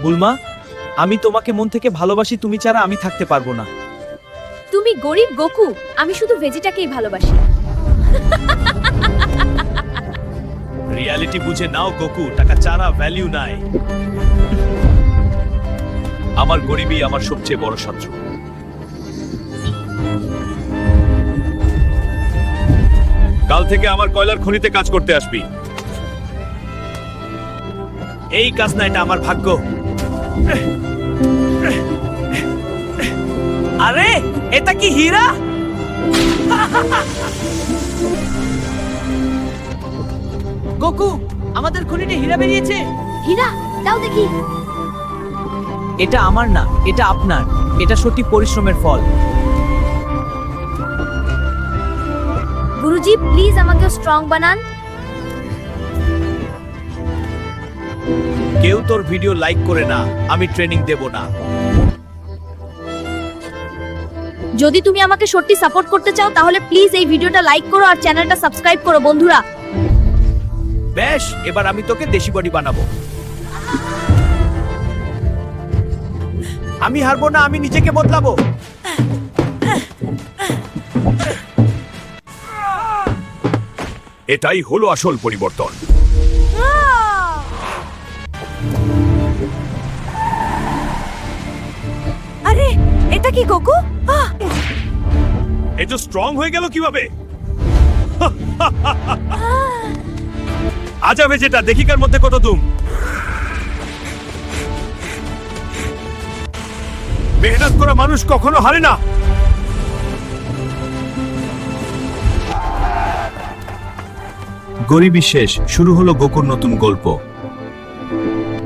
বুলমা, আমি তোমাকে মন থেকে ভালোবাসি, তুমি ছাড়া আমি থাকতে পারবো না। তুমি গরিব গোকু, আমি শুধু ভেজিটাকেই ভালোবাসি। রিয়ালিটি বুঝে নাও গোকু, টাকা ছাড়া ভ্যালিউ নাই। আমার গরিবই আমার সবচেয়ে বড় শত্রু। কাল থেকে আমার কয়লার খনিতে কাজ করতে আসবি। এই কাজ না, এটা আমার ভাগ্য। আরে এটা কি হীরা? গোকু, আমাদের খনিতে হীরা বেরিয়েছে। হীরা, দাও দেখি। এটা আমার না, এটা আপনার। এটা সত্যি পরিশ্রমের ফল। গুরুজি, প্লিজ আমাকে স্ট্রং বানান। কেউ তোর ভিডিও লাইক করে না, আমি ট্রেনিং দেব না। যদি তুমি আমাকে সত্যি সাপোর্ট করতে চাও তাহলে প্লিজ এই ভিডিওটা লাইক করো আর চ্যানেলটা সাবস্ক্রাইব করো বন্ধুরা। বেশ, এবার আমি তোকে দেশি বডি বানাবো। আমি হারবো না, আমি নিজেকে বদলাবো। এটাই হলো আসল পরিবর্তন। আরে এটা কি গোকু? এত স্ট্রং হয়ে গেল কিভাবে? আজা ভেজেটা দেখি কার মধ্যে কত দুম। মেহনত করা মানুষ কখনো হারে না। গরিবী শেষ, শুরু হলো গোকুর নতুন গল্প।